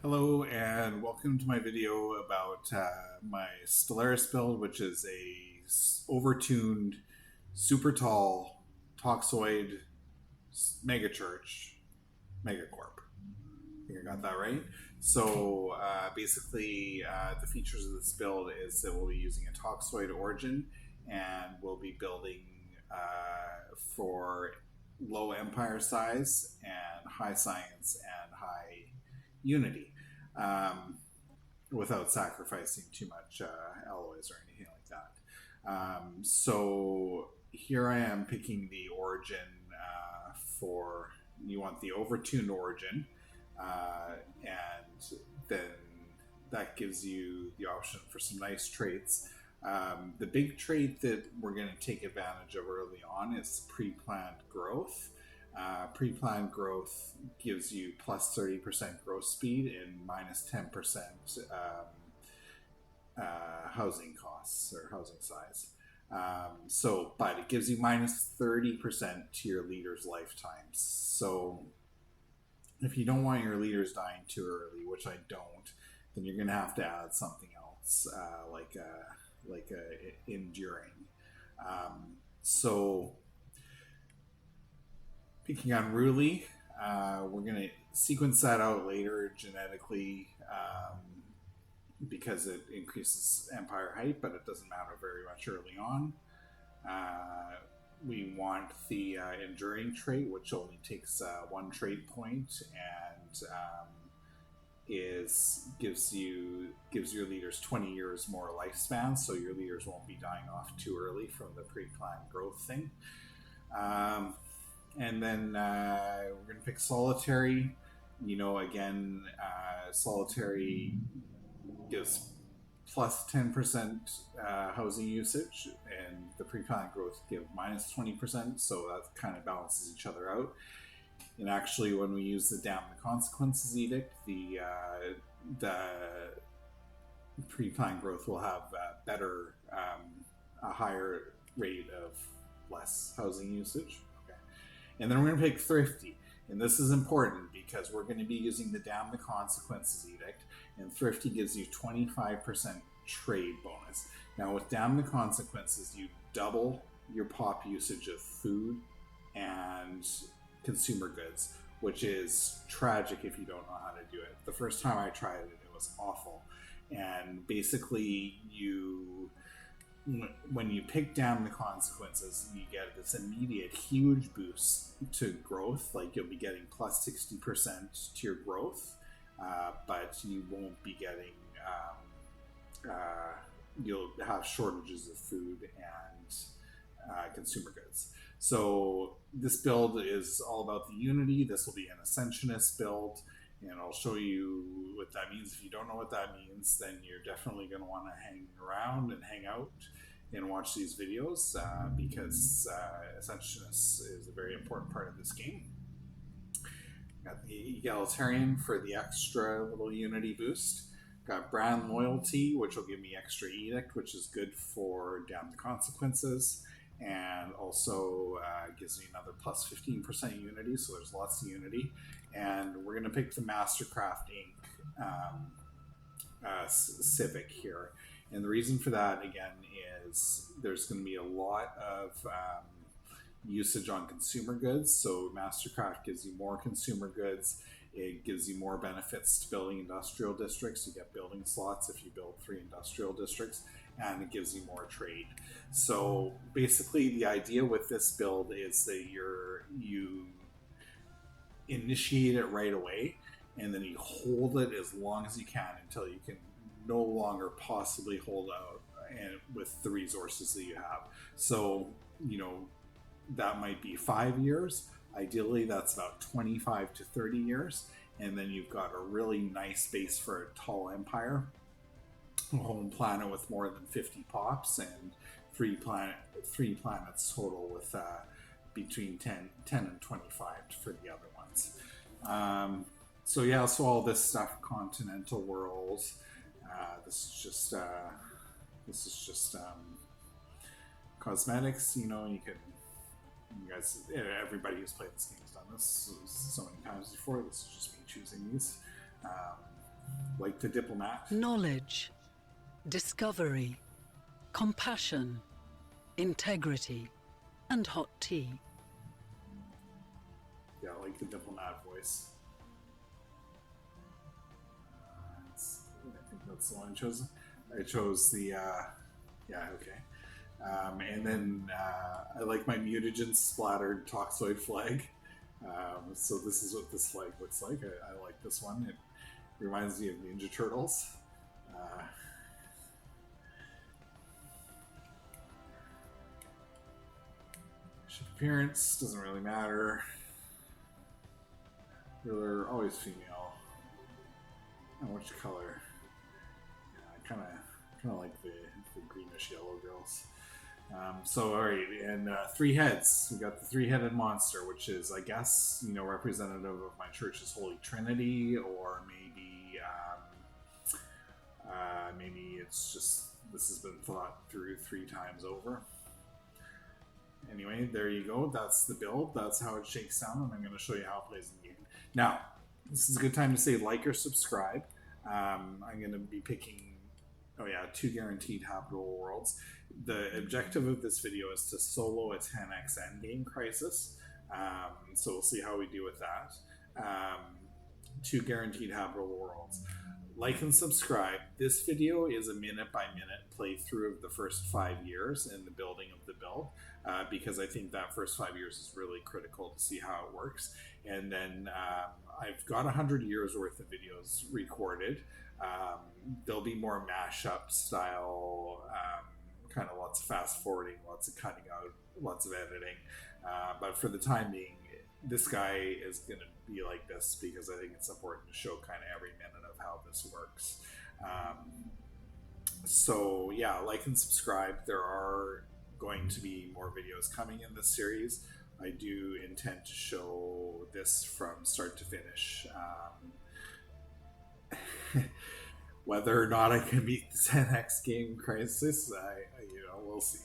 Hello and welcome to my video about my Stellaris build, which is a overtuned, super tall Toxoid Megachurch Megacorp. I think I got that right. So basically, the features of this build is that we'll be using a Toxoid origin, and we'll be building for low empire size and high science and high unity, um, without sacrificing too much alloys or anything like that. So here I am picking the origin for, you want the overtuned origin, and then that gives you the option for some nice traits. The big trait that we're going to take advantage of early on is pre-planned growth. Pre-planned growth gives you plus 30% growth speed and minus 10% housing costs or housing size. But it gives you minus 30% to your leader's lifetime. So if you don't want your leaders dying too early, which I don't, then you're going to have to add something else, like enduring. So picking on Ruli, we're going to sequence that out later genetically, because it increases empire height, but it doesn't matter very much early on. We want the enduring trait, which only takes one trait point, and gives your leaders 20 years more lifespan, so your leaders won't be dying off too early from the pre-planned growth thing. And then we're going to pick solitary. Again, solitary gives plus 10% housing usage, and the pre-planned growth give minus 20%, so that kind of balances each other out. And actually, when we use the Damn the Consequences edict, the pre-planned growth will have a higher rate of less housing usage. Okay. And then we're going to pick Thrifty. And this is important because we're going to be using the Damn the Consequences edict, and Thrifty gives you 25% trade bonus. Now with Damn the Consequences, you double your pop usage of food and consumer goods, which is tragic if you don't know how to do it. The first time I tried it, it was awful. And basically, when you pick down the consequences, you get this immediate huge boost to growth. Like you'll be getting plus 60% to your growth, but you won't be getting, you'll have shortages of food and consumer goods. So this build is all about the unity. This will be an Ascensionist build, and I'll show you what that means. If you don't know what that means, then you're definitely going to want to hang around and hang out and watch these videos, because Ascensionist is a very important part of this game. Got the Egalitarian for the extra little unity boost. Got Brand Loyalty, which will give me extra Edict, which is good for Damn the Consequences, and also gives me another plus 15% unity, so there's lots of unity. And we're going to pick the Mastercraft Inc. Civic here. And the reason for that, again, is there's going to be a lot of usage on consumer goods. So Mastercraft gives you more consumer goods. It gives you more benefits to building industrial districts. You get building slots if you build 3 industrial districts, and it gives you more trade. So basically, the idea with this build is that you initiate it right away, and then you hold it as long as you can until you can no longer possibly hold out and with the resources that you have. So, that might be 5 years. Ideally, that's about 25 to 30 years. And then you've got a really nice base for a tall empire. A home planet with more than 50 pops, and three planets total with between 10 and 25 for the other ones. So all this stuff, continental world. This is just cosmetics. Everybody who's played this game has done this so many times before. This is just me choosing these. Like the diplomat. Knowledge, discovery, compassion, integrity, and hot tea. Yeah, like the diplomat voice. I think that's the one I chose. I chose the, yeah, okay. And then I like my mutagen splattered Toxoid flag. So this is what this flag looks like. I like this one. It reminds me of Ninja Turtles. Ship appearance doesn't really matter. They're always female. And which color? Yeah, I kind of like the greenish yellow girls. So all right, and 3 heads. We got the 3-headed monster, which is, I guess, representative of my church's Holy Trinity, or maybe it's just this has been thought through 3 times over. Anyway, there you go. That's the build. That's how it shakes down, and I'm going to show you how it plays in the game. Now, this is a good time to say like or subscribe. I'm going to be picking, 2 guaranteed habitable worlds. The objective of this video is to solo a 10x endgame crisis. So we'll see how we do with that. 2 guaranteed habitable worlds. Like and subscribe. This video is a minute-by-minute playthrough of the first 5 years in the building of the build, because I think that first 5 years is really critical to see how it works. And then I've got 100 years worth of videos recorded. There'll be more mashup style, kind of lots of fast forwarding, lots of cutting out, lots of editing. But for the time being, this guy is going to be like this because I think it's important to show kind of every minute of how this works. So yeah, like and subscribe. There are going to be more videos coming in this series. I do intend to show this from start to finish. Whether or not I can beat the 10x game crisis, we'll see.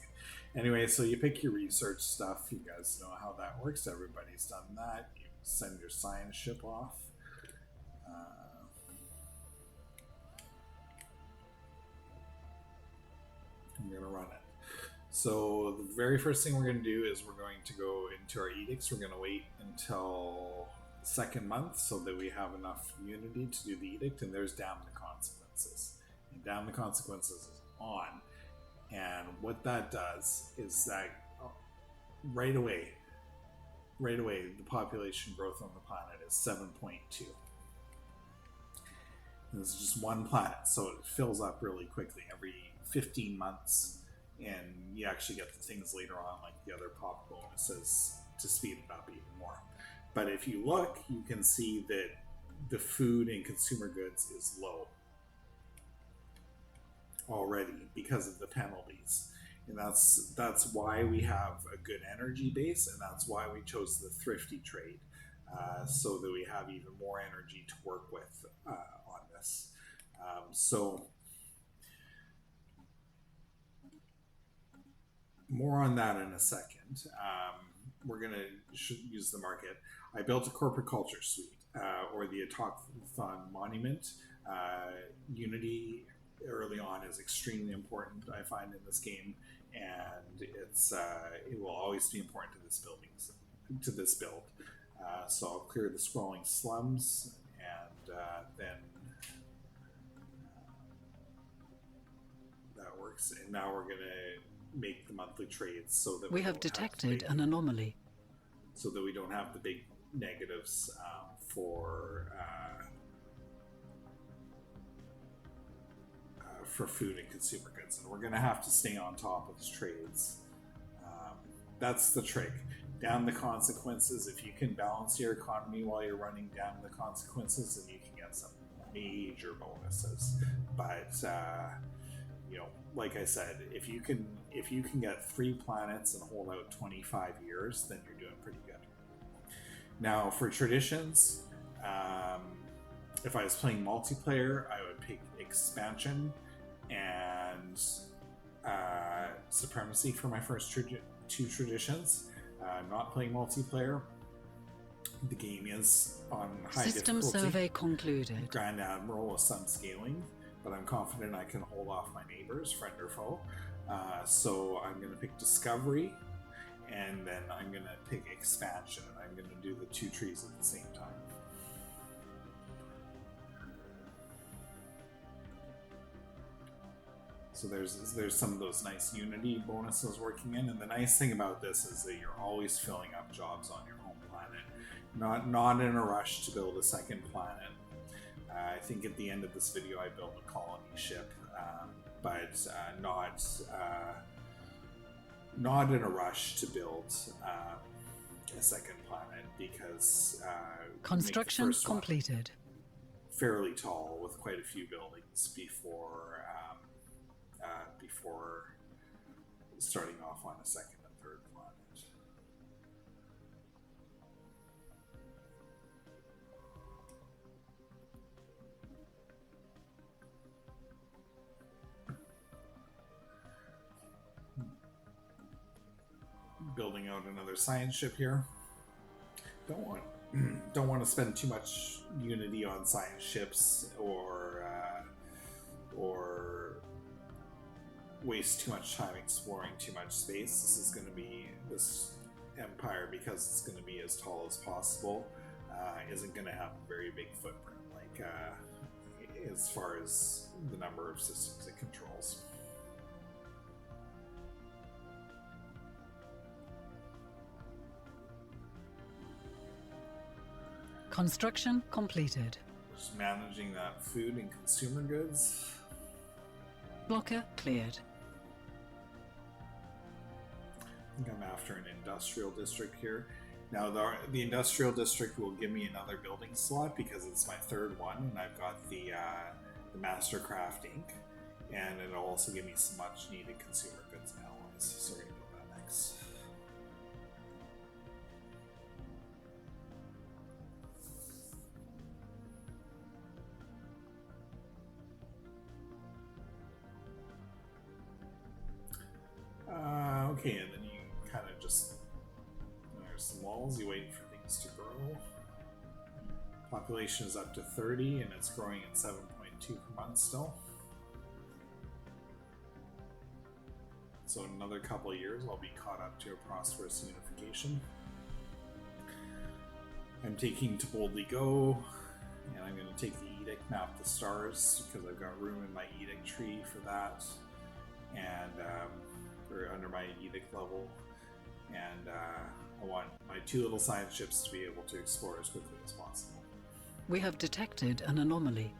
Anyway, so you pick your research stuff. You guys know how that works. Everybody's done that. You send your science ship off. I'm going to run it. So the very first thing we're going to do is we're going to go into our edicts. We're going to wait until the 2nd month so that we have enough unity to do the edict. And there's damn the consequences. And damn the consequences is on. And what that does is that right away, the population growth on the planet is 7.2. This is just one planet, so it fills up really quickly every 15 months. And you actually get the things later on, like the other pop bonuses, to speed it up even more. But if you look, you can see that the food and consumer goods is low already because of the penalties. And that's why we have a good energy base, and that's why we chose the thrifty trade, so that we have even more energy to work with on this. So more on that in a second. We're going to use the market. I built a corporate culture suite, or the Autochthon Monument. Unity early on is extremely important, I find, in this game, and it will always be important to this build. So I'll clear the sprawling slums, and then that works. And now we're going to make the monthly trades so that we have detected an anomaly. So that we don't have the big negatives for food and consumer goods, and we're going to have to stay on top of these trades. That's the trick. Down the consequences. If you can balance your economy while you're running down the consequences, then you can get some major bonuses. But like I said, if you can get 3 planets and hold out 25 years, then you're doing pretty good. Now for traditions, if I was playing multiplayer, I would pick expansion and supremacy for my first 2 traditions. I'm not playing multiplayer. The game is on high System difficulty. survey concluded. Grand Admiral with some scaling, but I'm confident I can hold off my neighbors, friend or foe. So I'm going to pick Discovery, and then I'm going to pick Expansion, and I'm going to do the 2 trees at the same time. So there's some of those nice Unity bonuses working in, and the nice thing about this is that you're always filling up jobs on your home planet. Not in a rush to build a second planet. I think at the end of this video I built a colony ship, but not in a rush to build a second planet, because Construction completed. Fairly tall with quite a few buildings before starting off on a second and third planet. Building out another science ship here. Don't want to spend too much Unity on science ships or waste too much time exploring too much space. This empire, because it's going to be as tall as possible, isn't going to have a very big footprint, like as far as the number of systems it controls. Construction completed. Just managing that food and consumer goods. Blocker cleared. I think I'm after an industrial district here. Now the industrial district will give me another building slot because it's my third one, and I've got the Mastercraft ink, and it'll also give me some much needed consumer goods and alloys. So we're gonna do that next. Okay, and then you kind of just, there's some walls, you wait for things to grow. Population is up to 30, and it's growing at 7.2 per month still. So in another couple of years, I'll be caught up to a prosperous unification. I'm taking to boldly go, and I'm going to take the edict, map the stars, because I've got room in my edict tree for that. And or under my edict level, and I want my 2 little science ships to be able to explore as quickly as possible. We have detected an anomaly.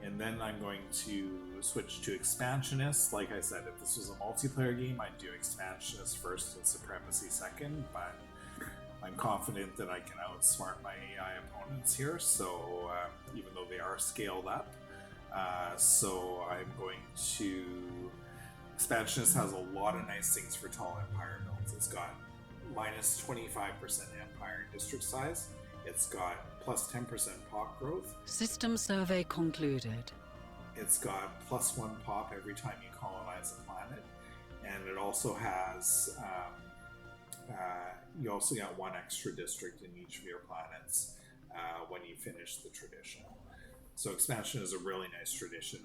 And then I'm going to switch to Expansionist. Like I said, if this was a multiplayer game, I'd do Expansionist first and Supremacy second, but I'm confident that I can outsmart my AI opponents here, so even though they are scaled up. So I'm going to... Expansionist has a lot of nice things for tall empire builds. It's got minus 25% empire district size. It's got plus 10% pop growth. System survey concluded. It's got plus 1 pop every time you colonize a planet. And it also has, you also get 1 extra district in each of your planets when you finish the traditional. So expansion is a really nice tradition.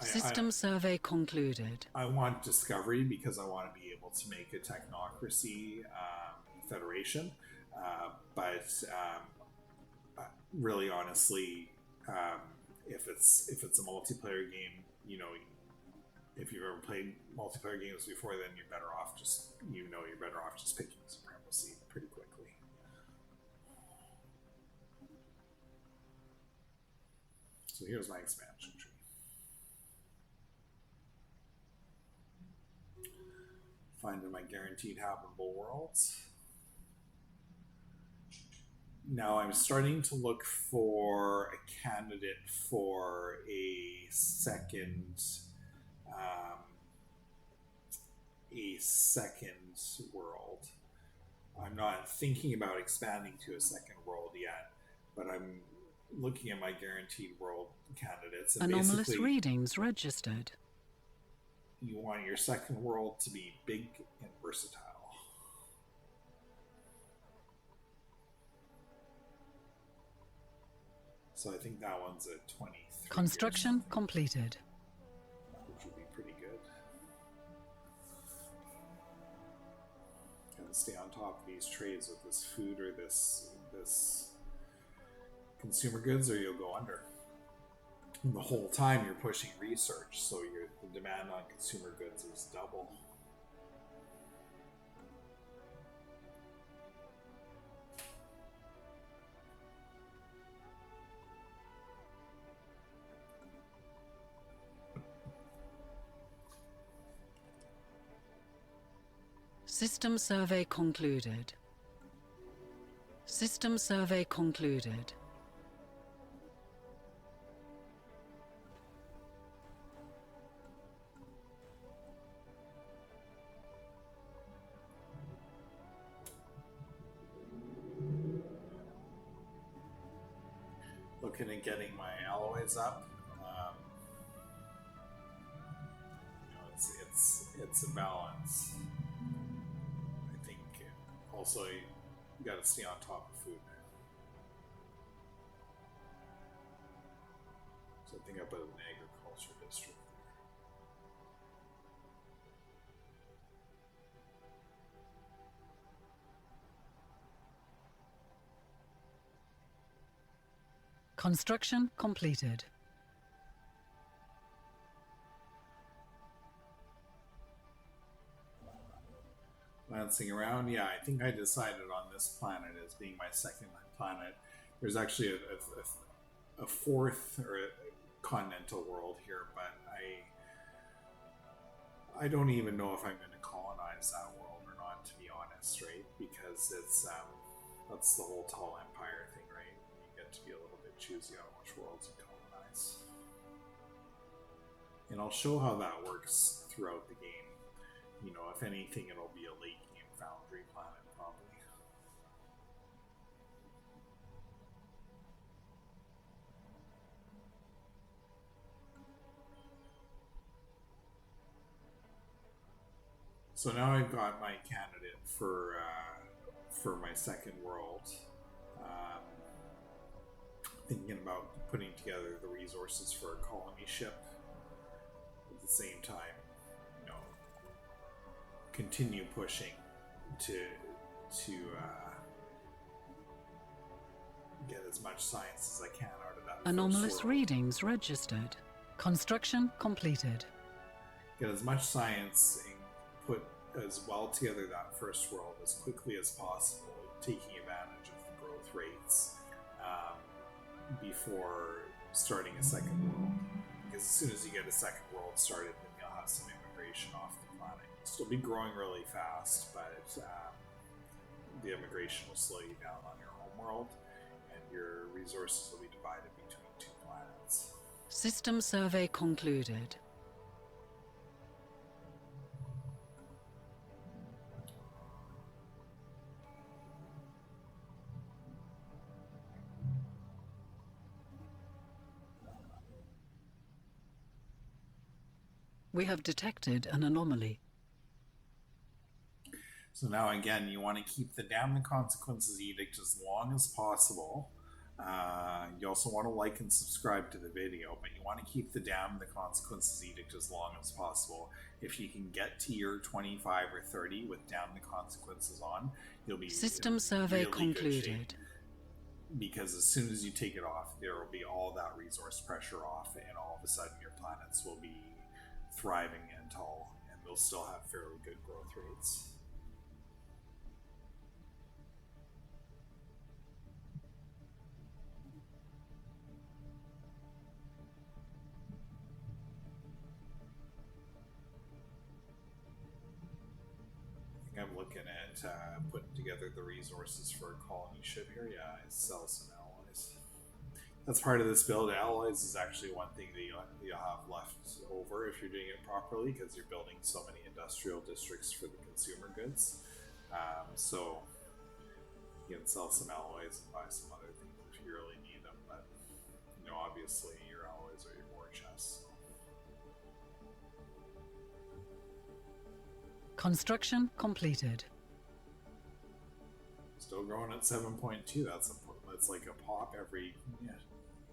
System survey concluded. I want discovery because I want to be able to make a technocracy federation, but really, honestly, if it's a multiplayer game, you know, if you've ever played multiplayer games before, then you're better off just picking supremacy pretty quickly. So here's my expansion tree. Finding my guaranteed habitable worlds. Now I'm starting to look for a candidate for a second world. I'm not thinking about expanding to a second world yet, but I'm looking at my guaranteed world candidates. And anomalous readings registered. You want your second world to be big and versatile. So I think that one's at 23. Construction completed. Which would be pretty good. Gotta stay on top of these trades with this food or this consumer goods, or you'll go under. And the whole time you're pushing research, so the demand on consumer goods is double. System survey concluded. System survey concluded. Looking at getting my alloys up. It's a balance. I think also you got to stay on top of food. So I think I put an agriculture district there. Construction completed. Glancing around, yeah, I think I decided on this planet as being my second planet. There's actually a fourth or a continental world here, but I don't even know if I'm going to colonize that world or not, to be honest, right? Because it's that's the whole tall empire thing, right? You get to be a little bit choosy on which worlds you colonize. And I'll show how that works throughout the game. You know, if anything, it'll be a late game Foundry planet, probably. So now I've got my candidate for my second world. Thinking about putting together the resources for a colony ship. At the same time, you know, continue pushing to get as much science as I can out of that. Anomalous readings registered. Construction completed. Get as much science and put as well together that first world as quickly as possible, taking advantage of the growth rates before starting a second world. Because as soon as you get a second world started, then you'll have some immigration off the planet. You'll still be growing really fast, but the immigration will slow you down on your home world, and your resources will be divided between two planets. System survey concluded. We have detected an anomaly. So now again, you want to keep the Damn the Consequences Edict as long as possible. You also want to like and subscribe to the video, but you want to keep the Damn the Consequences Edict as long as possible. If you can get to year 25 or 30 with Damn the Consequences on, you'll be System survey really concluded. Because as soon as you take it off, there will be all that resource pressure off, and all of a sudden your planets will be thriving and tall, and they'll still have fairly good growth rates. I'm looking at putting together the resources for a colony ship here. Yeah, I sell some alloys. That's part of this build. Alloys is actually one thing that you'll have left over if you're doing it properly, because you're building so many industrial districts for the consumer goods. So you can sell some alloys and buy some other things if you really need them. But you know, obviously your alloys are your war chests. So. Construction completed. Still growing at 7.2. That's like a pop every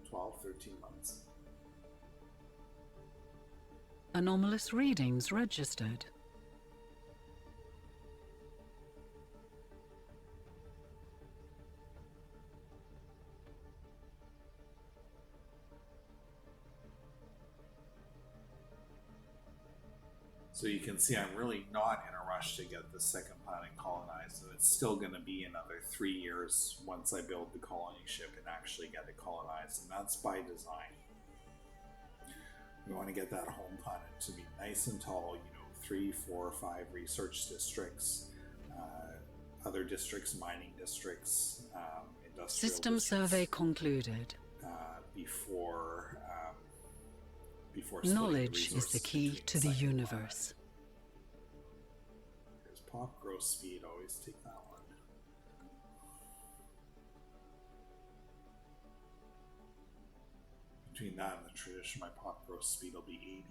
12, 13 months. Anomalous readings registered. So you can see I'm really not in a rush to get the second planet colonized. So it's still going to be another 3 years once I build the colony ship and actually get it colonized. And that's by design. We want to get that home planet to be nice and tall, 3, 4, 5 research districts, other districts, mining districts, industrial System districts, survey concluded. before splitting Knowledge is the resources key between to the second universe. planet. Here's pop growth speed, always take that one. Between that and the tradition, my pop growth speed will be 80.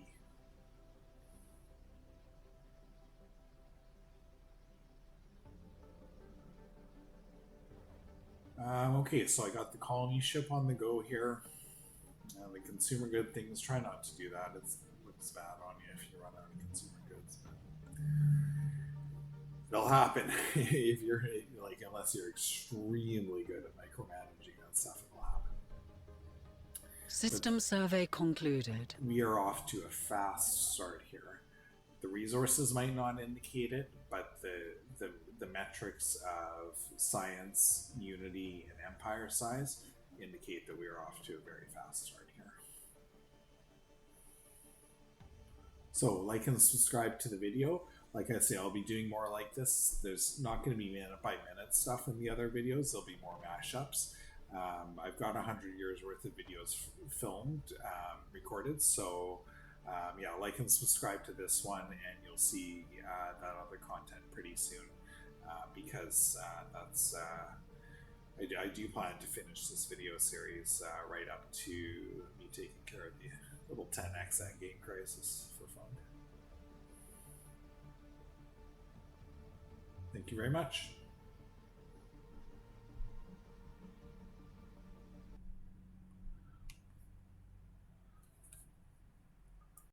Okay, so I got the colony ship on the go here. The consumer good things, try not to do that. It looks bad on you if you run out of consumer goods. It'll happen if you're unless you're extremely good at micromanaging that stuff, it'll happen. System survey concluded. We are off to a fast start here. The resources might not indicate it, but the metrics of science, unity, and empire size indicate that we are off to a very fast start here. So like and subscribe to the video. Like I say, I'll be doing more like this. There's not going to be minute by minute stuff in the other videos. There'll be more mashups. I've got 100 years worth of videos filmed, recorded. So yeah, like and subscribe to this one, and you'll see that other content pretty soon. Because that's I do plan to finish this video series right up to me taking care of the little 10x endgame crisis for fun. Thank you very much.